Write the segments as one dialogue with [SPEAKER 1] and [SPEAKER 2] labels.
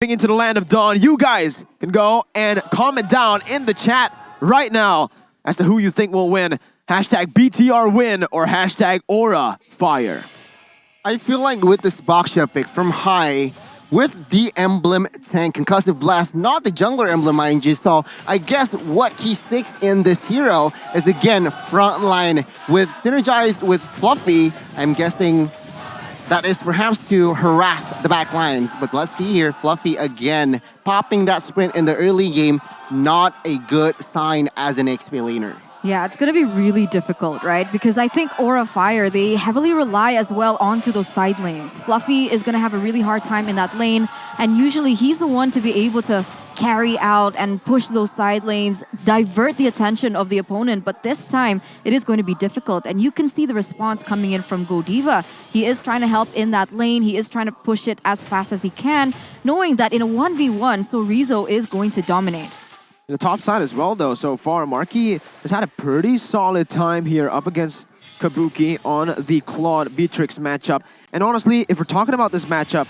[SPEAKER 1] Into the land of dawn, you guys can go and comment down in the chat right now as to who you think will win. Hashtag BTR win or hashtag Aura Fire.
[SPEAKER 2] I feel like with this Baksha pick from high, with the emblem tank, Concussive Blast, not the jungler emblem, mind you. So I guess what key 6 in this hero is again frontline with synergized with Fluffy. I'm guessing that is perhaps to harass the back lines. But let's see here, Fluffy again popping that sprint in the early game. Not a good sign as an XP laner.
[SPEAKER 3] Yeah, it's going to be really difficult, right? Because I think Aura Fire, they heavily rely as well onto those side lanes. Fluffy is going to have a really hard time in that lane, and usually he's the one to be able to carry out and push those side lanes, divert the attention of the opponent. But this time, it is going to be difficult, and you can see the response coming in from Godiva. He is trying to help in that lane. He is trying to push it as fast as he can, knowing that in a 1v1, Sorizo is going to dominate.
[SPEAKER 1] The top side as well, though, so far. Marky has had a pretty solid time here up against Kabuki on the Claude Beatrix matchup. And honestly, if we're talking about this matchup,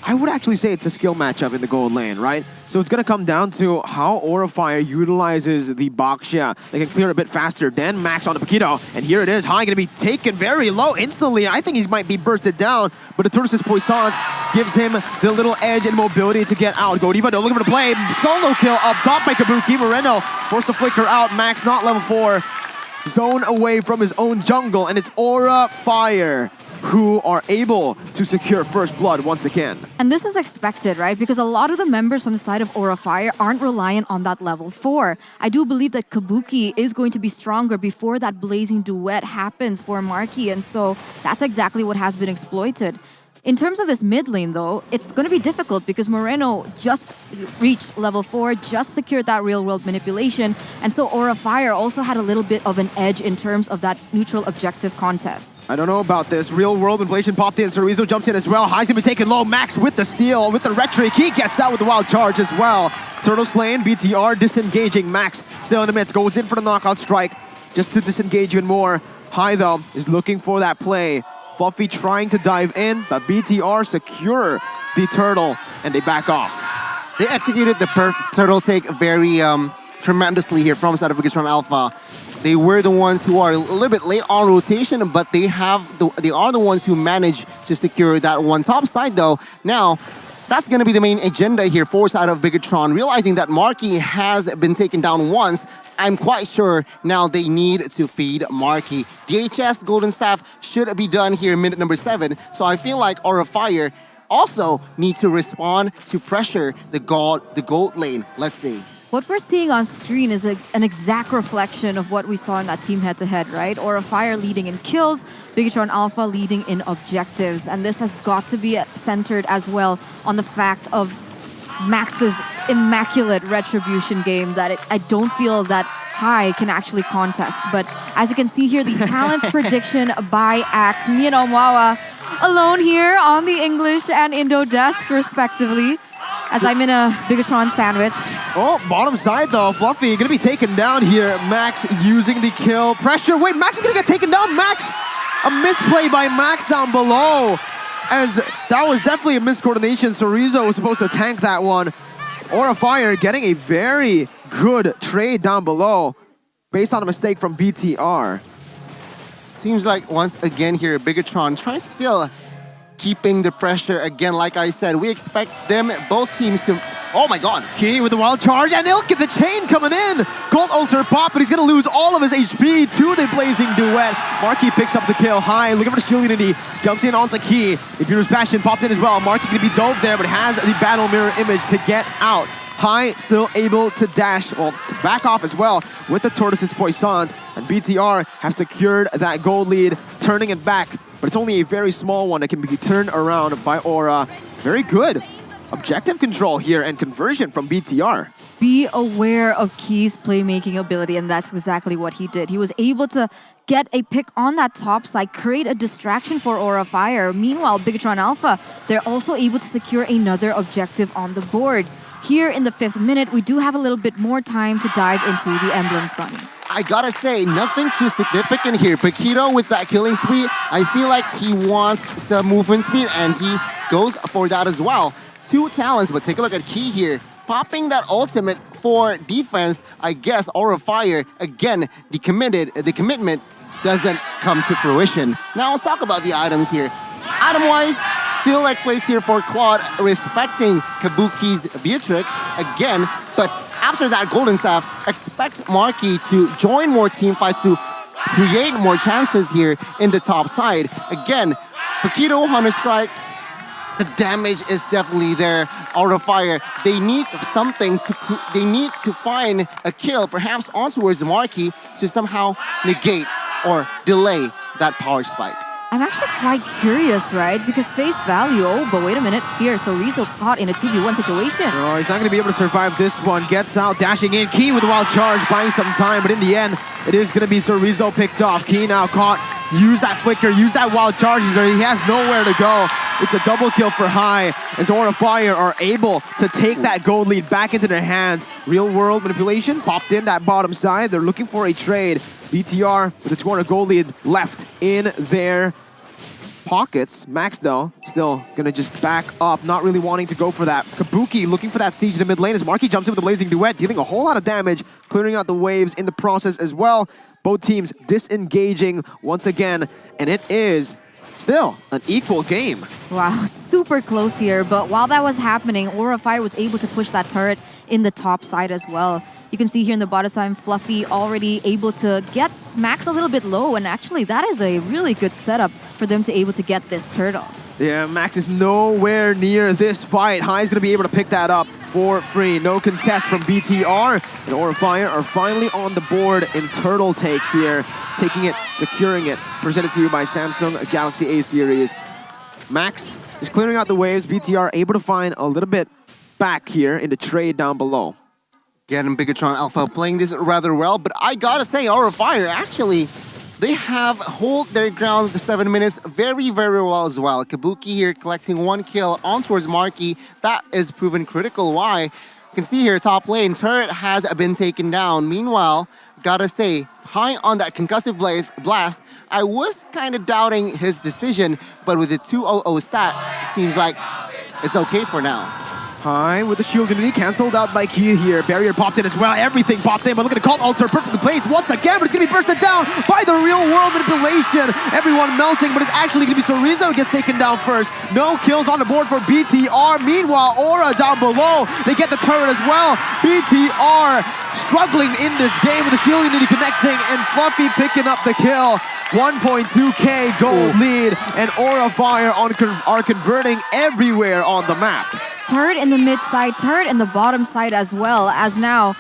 [SPEAKER 1] I would actually say it's a skill matchup in the gold lane, right? So it's going to come down to how Aura Fire utilizes the Baksha. They can clear a bit faster than Max on the Paquito. And here it is. High going to be taken very low instantly. I think he might be bursted down, but the Tortoise's Poissons gives him the little edge and mobility to get out. Godiva looking for the play. Solo kill up top by Kabuki. Moreno forced to flicker out. Max not level 4. Zone away from his own jungle. And it's Aura Fire who are able to secure first blood once again.
[SPEAKER 3] And this is expected, right? Because a lot of the members from the side of Aura Fire aren't reliant on that level 4. I do believe that Kabuki is going to be stronger before that blazing duet happens for Marky, and so that's exactly what has been exploited. In terms of this mid lane, though, it's going to be difficult because Moreno just reached level 4, just secured that real-world manipulation, and so Aura Fire also had a little bit of an edge in terms of that neutral objective contest.
[SPEAKER 1] I don't know about this. Real-world inflation popped in. Sorizo jumps in as well. High's going to be taken low. Max with the steal, with the Retrick. He gets out with the wild charge as well. Turtle slain, BTR disengaging. Max still in the midst, goes in for the knockout strike just to disengage even more. High, though, is looking for that play. Fluffy trying to dive in, but BTR secure the turtle, and they back off.
[SPEAKER 2] They executed the turtle take very tremendously here from side of Biggest Run Alpha. They were the ones who are a little bit late on rotation, but they are the ones who managed to secure that one. Top side, though, now that's going to be the main agenda here for side of Bigatron. Realizing that Marky has been taken down once, I'm quite sure now they need to feed Marky. DHS Golden Staff should be done here in minute number 7. So I feel like Aura Fire also needs to respond to pressure the gold lane. Let's see.
[SPEAKER 3] What we're seeing on screen is an exact reflection of what we saw in that team head-to-head, right? Aura Fire leading in kills, Bigatron Alpha leading in objectives. And this has got to be centered as well on the fact of Max's immaculate retribution game that I don't feel that High can actually contest. But as you can see here, the talents prediction by Axe. Me and Omwawa alone here on the English and Indo desk, respectively, as I'm in a Bigatron sandwich.
[SPEAKER 1] Oh, bottom side though, Fluffy gonna be taken down here. Max using the kill. Pressure, wait, Max is gonna get taken down. Max, a misplay by Max down below. As that was definitely a miscoordination. Sorizo was supposed to tank that one. Aura Fire getting a very good trade down below based on a mistake from BTR.
[SPEAKER 2] Seems like once again here, Bigatron tries still keeping the pressure again. Like I said, we expect them, both teams to... Oh my god!
[SPEAKER 1] Key with the wild charge, and he'll get the chain coming in! Cold Alter pop, but he's gonna lose all of his HP to the blazing duet. Marky picks up the kill. High, looking for the shield unity. Jumps in onto Key. Imperial's Bastion popped in as well. Marky gonna be dove there, but has the battle mirror image to get out. High still able to dash, well, to back off as well with the Tortoise's Poissons. And BTR have secured that gold lead, turning it back. But it's only a very small one that can be turned around by Aura. Very good objective control here and conversion from BTR.
[SPEAKER 3] Be aware of Key's playmaking ability, and that's exactly what he did. He was able to get a pick on that top side, create a distraction for Aura Fire. Meanwhile, Bigatron Alpha, they're also able to secure another objective on the board. Here in the 5th minute, we do have a little bit more time to dive into the emblems, Bunny.
[SPEAKER 2] I gotta say, nothing too significant here. Paquito with that killing spree, I feel like he wants some movement speed and he goes for that as well. two talents, but take a look at Key here. Popping that ultimate for defense, I guess Aura Fire, again, the commitment doesn't come to fruition. Now let's talk about the items here. Item-wise, still like place here for Claude, respecting Kabuki's Beatrix again, but after that Golden Staff, expect Marky to join more team fights to create more chances here in the top side. Again, Paquito, Hunter Strike, the damage is definitely there. Aura Fire, they need something they need to find a kill, perhaps on towards Marky to somehow negate or delay that power spike.
[SPEAKER 3] I'm actually quite curious, right? Because face value, oh, but wait a minute. Here, so Rizzo caught in a 2v1 situation.
[SPEAKER 1] Oh, he's not going to be able to survive this one. Gets out, dashing in. Key with the wild charge, buying some time. But in the end, it is going to be Rizzo picked off. Key now caught. Use that flicker, use that wild charge. He has nowhere to go. It's a double kill for High as Aura Fire are able to take that gold lead back into their hands. Real world manipulation popped in that bottom side. They're looking for a trade. BTR with a 200 gold lead left in their pockets. Max, though, still gonna just back up, not really wanting to go for that. Kabuki looking for that siege in the mid lane as Marky jumps in with the Blazing Duet, dealing a whole lot of damage, clearing out the waves in the process as well. Both teams disengaging once again, and it is still an equal game.
[SPEAKER 3] Wow, super close here. But while that was happening, Aura Fire was able to push that turret in the top side as well. You can see here in the bottom side, Fluffy already able to get Max a little bit low. And actually, that is a really good setup for them to able to get this turtle.
[SPEAKER 1] Yeah, Max is nowhere near this fight. High's gonna be able to pick that up for free. No contest from BTR. And Aura Fire are finally on the board in turtle takes here. Taking it, securing it. Presented to you by Samsung Galaxy A series. Max is clearing out the waves. BTR able to find a little bit back here in the trade down below.
[SPEAKER 2] Again, Bigatron Alpha playing this rather well, but I gotta say, Aura Fire, actually, they have hold their ground for 7 minutes very, very well as well. Kabuki here collecting 1 kill on towards Marky. That is proven critical. Why? You can see here, top lane, turret has been taken down. Meanwhile, gotta say, High on that concussive blast, I was kind of doubting his decision, but with the 200 stat, it seems like it's okay for now.
[SPEAKER 1] High with the shield immunity cancelled out by Key here. Barrier popped in as well. Everything popped in, but look at the cult altar perfectly placed once again, but it's going to be bursted down by the real world manipulation. Everyone melting, but it's actually going to be Rizzo gets taken down first. No kills on the board for BTR. Meanwhile, Aura down below. They get the turret as well. BTR struggling in this game with the shield immunity connecting and Fluffy picking up the kill. 1.2k gold lead, and Aura Fire are converting everywhere on the map.
[SPEAKER 3] Turret in the mid side, turret in the bottom side as well, as now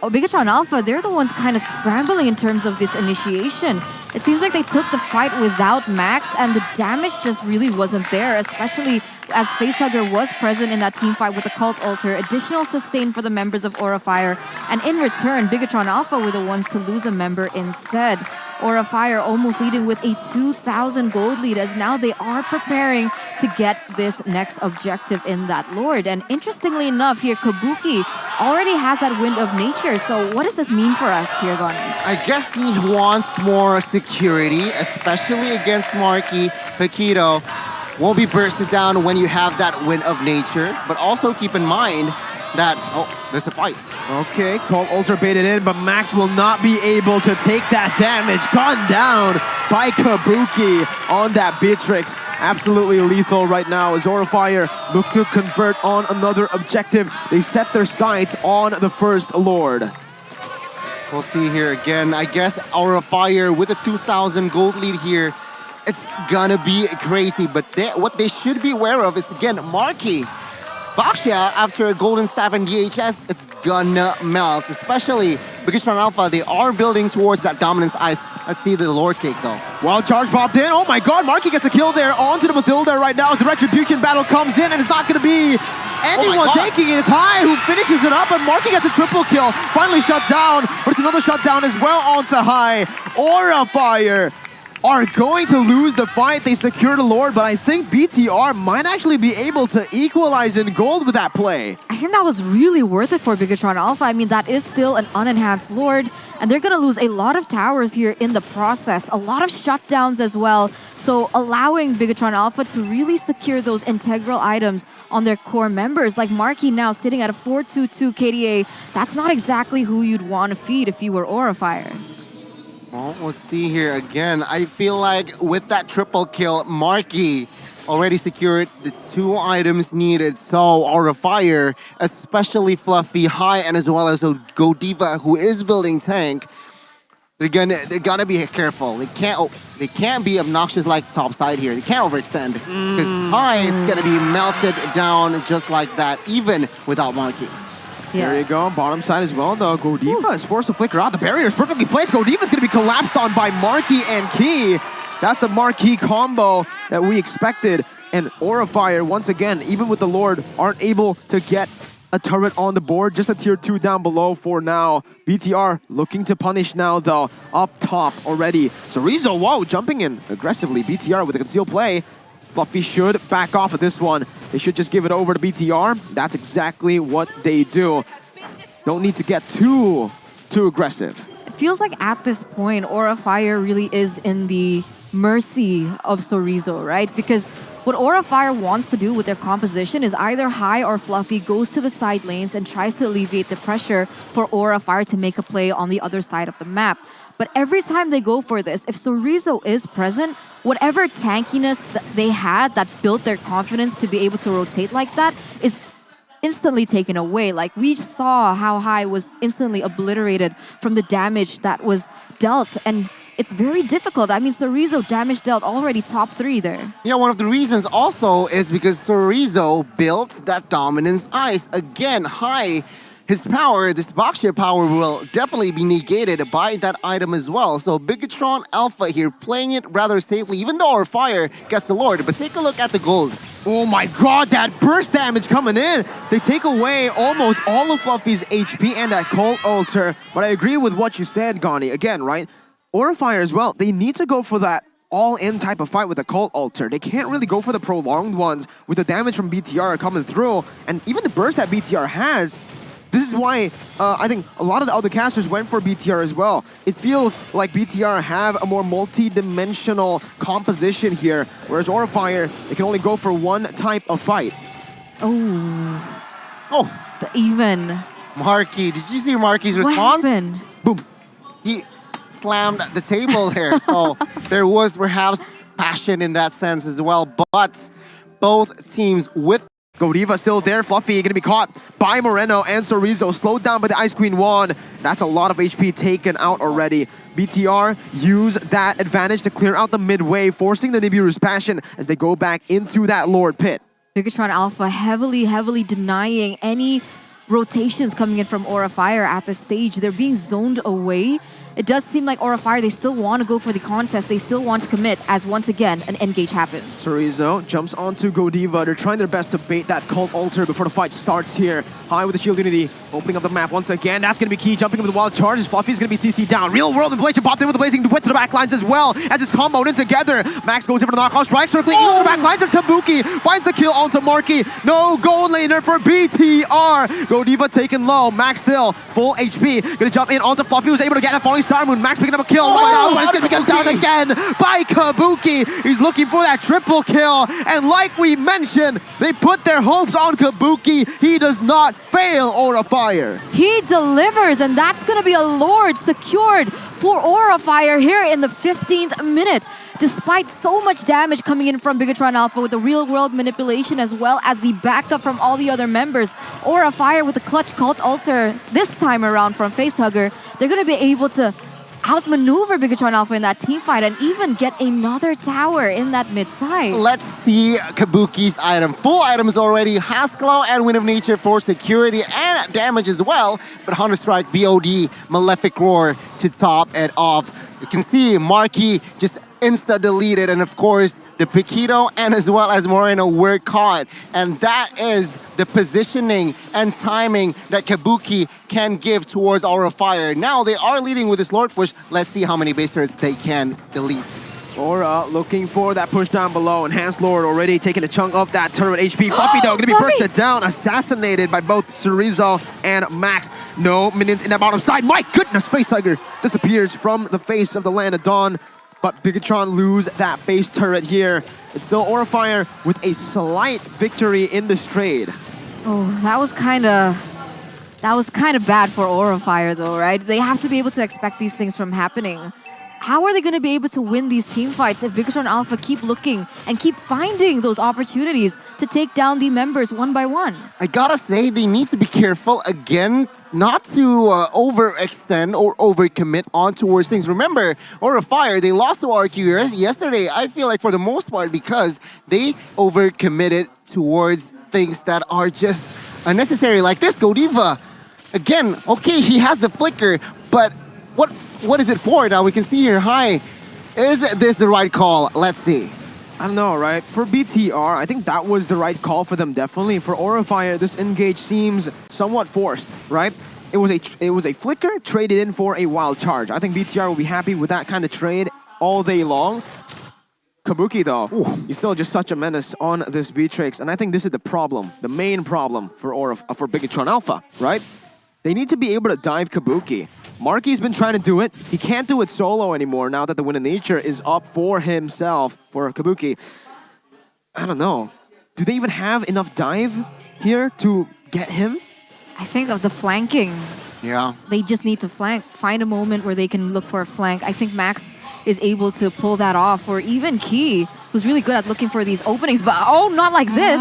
[SPEAKER 3] Bigatron Alpha, they're the ones kind of scrambling in terms of this initiation. It seems like they took the fight without Max, and the damage just really wasn't there, especially as Facehugger was present in that team fight with the Cult Altar. Additional sustain for the members of Aura Fire, and in return, Bigatron Alpha were the ones to lose a member instead. Aura Fire almost leading with a 2,000 gold lead, as now they are preparing to get this next objective in that Lord. And interestingly enough, here Kabuki already has that Wind of Nature. So what does this mean for us here, Gonny?
[SPEAKER 2] I guess he wants more security, especially against Marky. Paquito won't be bursted down when you have that Wind of Nature, but also keep in mind that, oh, there's a fight.
[SPEAKER 1] Okay, Cult Ultra baited in, but Max will not be able to take that damage. Gone down by Kabuki on that Beatrix. Absolutely lethal right now as Aura Fire look to convert on another objective. They set their sights on the first Lord.
[SPEAKER 2] We'll see here again. I guess Aura Fire with a 2,000 gold lead here. It's gonna be crazy, but what they should be aware of is, again, Marky. Baxia, after a Golden Staff and DHS, it's gonna melt, especially because from Alpha, they are building towards that dominance ice. Let's see the Lord take, though.
[SPEAKER 1] Wild charge popped in. Oh my god, Marky gets a kill there onto the Matilda right now. The Retribution battle comes in, and it's not gonna be anyone taking it. It's High who finishes it up, and Marky gets a triple kill. Finally shut down, but it's another shutdown as well onto High. Aura Fire are going to lose the fight. They secure the Lord, but I think BTR might actually be able to equalize in gold with that play.
[SPEAKER 3] I think that was really worth it for Bigatron Alpha. I mean, that is still an unenhanced Lord, and they're going to lose a lot of towers here in the process. A lot of shutdowns as well. So allowing Bigatron Alpha to really secure those integral items on their core members. Like Marky now sitting at a 422 KDA. That's not exactly who you'd want to feed if you were Aura Fire.
[SPEAKER 2] Well, let's see here again. I feel like with that triple kill, Marky already secured the 2 items needed. So Aura Fire, especially Fluffy, High, and as well as Godiva, who is building tank, they're gonna be careful. They can't be obnoxious like topside here. They can't overextend because High is gonna be melted down just like that, even without Marky.
[SPEAKER 3] Yeah.
[SPEAKER 1] There you go, bottom side as well though. Godiva is forced to flicker out. The barrier is perfectly placed. Godiva's going to be collapsed on by Marky and Key. That's the Marky combo that we expected. And Aura Fire, once again, even with the Lord, aren't able to get a turret on the board. Just a tier 2 down below for now. BTR looking to punish now though, up top already. So Rizzo, whoa, jumping in aggressively. BTR with a concealed play. Fluffy should back off of this one. They should just give it over to BTR. That's exactly what they do. Don't need to get too aggressive.
[SPEAKER 3] It feels like at this point, Aura Fire really is in the mercy of Sorizo, right? Because what Aura Fire wants to do with their composition is either High or Fluffy goes to the side lanes and tries to alleviate the pressure for Aura Fire to make a play on the other side of the map. But every time they go for this, if Sorizo is present, whatever tankiness that they had that built their confidence to be able to rotate like that is instantly taken away. Like we saw how High was instantly obliterated from the damage that was dealt. And it's very difficult. I mean, Sorizo damage dealt already top 3 there.
[SPEAKER 2] Yeah, one of the reasons also is because Sorizo built that dominance ice. Again, High, his power, this box share power will definitely be negated by that item as well. So Bigatron Alpha here playing it rather safely, even though our Fire gets the Lord. But take a look at the gold.
[SPEAKER 1] Oh my god, that burst damage coming in. They take away almost all of Fluffy's HP and that Cold Altar. But I agree with what you said, Gani. Again, right? Aura Fire as well, they need to go for that all-in type of fight with the Cult Altar. They can't really go for the prolonged ones with the damage from BTR coming through. And even the burst that BTR has, this is why I think a lot of the other casters went for BTR as well. It feels like BTR have a more multi-dimensional composition here, whereas Aura Fire, they can only go for one type of fight.
[SPEAKER 3] Oh, the even.
[SPEAKER 2] Marky, did you see Marky's response?
[SPEAKER 3] What happened?
[SPEAKER 2] Boom. He slammed the table there. So there was perhaps passion in that sense as well. But both teams with
[SPEAKER 1] Godiva still there. Fluffy gonna be caught by Moreno and Sorizo. Slowed down by the Ice Queen 1. That's a lot of HP taken out already. BTR use that advantage to clear out the midway, forcing the Nibiru's passion as they go back into that Lord pit.
[SPEAKER 3] Bigatron Alpha heavily denying any rotations coming in from Aura Fire at this stage. They're being zoned away. It does seem like Aura Fire, they still want to go for the contest. They still want to commit as once again an engage happens.
[SPEAKER 1] Sorizo jumps onto Godiva. They're trying their best to bait that Cult Altar before the fight starts here. High with the Shield Unity, opening up the map once again. That's going to be key. Jumping with the wild charges. Fluffy's going to be CC down. Real World Inflation popped in with the Blazing Wit to the back lines as well as it's comboed in together. Max goes in for the knockoff strike. Circling Eagles to the back lines as Kabuki finds the kill onto Marky. No gold laner for BTR. Godiva taken low. Max still full HP. Going to jump in onto Fluffy, who's able to get a falling Star Moon. Max picking up a kill. It's going to get down again by Kabuki. He's looking for that triple kill. And like we mentioned, they put their hopes on Kabuki. He does not fail Aura Fire.
[SPEAKER 3] He delivers, and that's going to be a Lord secured for Aura Fire here in the 15th minute. Despite so much damage coming in from Bigatron Alpha with the real world manipulation as well as the backup from all the other members, Aura Fire with the clutch Cult Altar this time around from Facehugger, they're going to be able to outmaneuver Bigatron Alpha in that team fight and even get another tower in that mid side.
[SPEAKER 2] Let's see Kabuki's item. Full items already. Haskell and Wind of Nature for security and damage as well. But Hunter Strike, BOD, Malefic Roar to top it off. You can see Marky just insta-deleted, and of course the Paquito and as well as Moreno were caught. And that is the positioning and timing that Kabuki can give towards Aura Fire. Now they are leading with this Lord push. Let's see how many base turrets they can delete.
[SPEAKER 1] Aura looking for that push down below. Enhanced Lord already taking a chunk of that turret HP. Fluffy though gonna be bursted down, assassinated by both Cerezo and Max. No minions in that bottom side. My goodness, Facehugger disappears from the face of the Land of Dawn. But Bigatron lose that base turret here. It's still Aura Fire with a slight victory in this trade.
[SPEAKER 3] Oh, that was kind of bad for Aura Fire though, right? They have to be able to expect these things from happening. How are they going to be able to win these team fights if Bigatron Alpha keep looking and keep finding those opportunities to take down the members one by one?
[SPEAKER 2] I gotta say, they need to be careful again not to overextend or overcommit on towards things. Remember, Aura Fire, they lost to RQ yesterday, I feel like for the most part, because they overcommitted towards things that are just unnecessary, like this Godiva. Again, okay, he has the flicker, but what is it for? Now we can see here, hi. Is this the right call? Let's see.
[SPEAKER 1] I don't know, right? For BTR, I think that was the right call for them, definitely. For Aura Fire, this engage seems somewhat forced, right? It was a flicker traded in for a wild charge. I think BTR will be happy with that kind of trade all day long. Kabuki, though, he's still just such a menace on this Beatrix, and I think this is the problem, the main problem for Bigatron Alpha, right? They need to be able to dive Kabuki. Marky's been trying to do it. He can't do it solo anymore now that the Wind of Nature is up for himself, for Kabuki. I don't know. Do they even have enough dive here to get him?
[SPEAKER 3] I think of the flanking.
[SPEAKER 2] Yeah.
[SPEAKER 3] They just need to flank, find a moment where they can look for a flank. I think Max is able to pull that off, or even Key, who's really good at looking for these openings, but oh, not like this.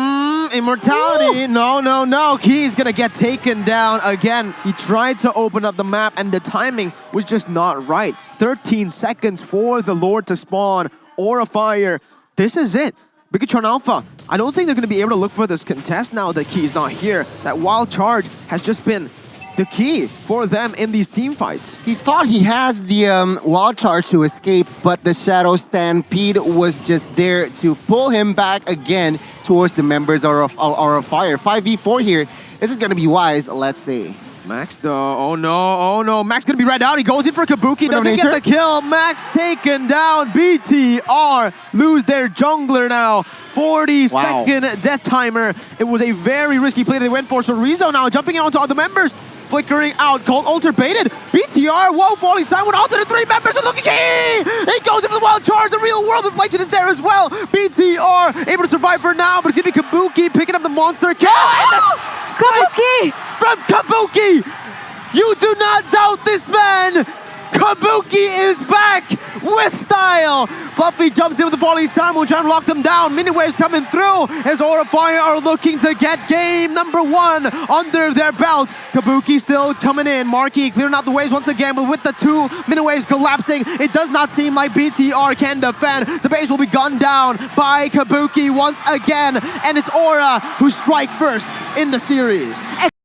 [SPEAKER 1] Immortality,
[SPEAKER 3] Ooh.
[SPEAKER 1] no. Key's gonna get taken down again. He tried to open up the map and the timing was just not right. 13 seconds for the Lord to spawn. Aura Fire, this is it. Bigatron Alpha, I don't think they're gonna be able to look for this contest now that Key's not here. That wild charge has just been the key for them in these team fights.
[SPEAKER 2] He thought he has the wild charge to escape, but the Shadow Stampede was just there to pull him back again towards the members of Fire. 5v4 here. Is it going to be wise? Let's see.
[SPEAKER 1] Max though, oh no. Max gonna be right out. He goes in for Kabuki, doesn't get the kill. Max taken down. BTR lose their jungler now. 40-second death timer. It was a very risky play they went for. So Rizzo now jumping in onto all the members. Flickering out, Cold Alter baited. BTR, whoa, falling side went onto the three members. Looking key! He goes in for the wild charge. The real world inflection is there as well. BTR able to survive for now, but it's gonna be Kabuki picking up the monster kill.
[SPEAKER 3] Kabuki!
[SPEAKER 1] From Kabuki! You do not doubt this man! Kabuki is back with style! Fluffy jumps in with the Falling Star Moon, trying to lock them down. Mini waves coming through as Aura Fire are looking to get game number 1 under their belt. Kabuki still coming in. Marky clearing out the waves once again, but with the 2 mini waves collapsing, it does not seem like BTR can defend. The base will be gunned down by Kabuki once again, and it's Aura who strike first in the series.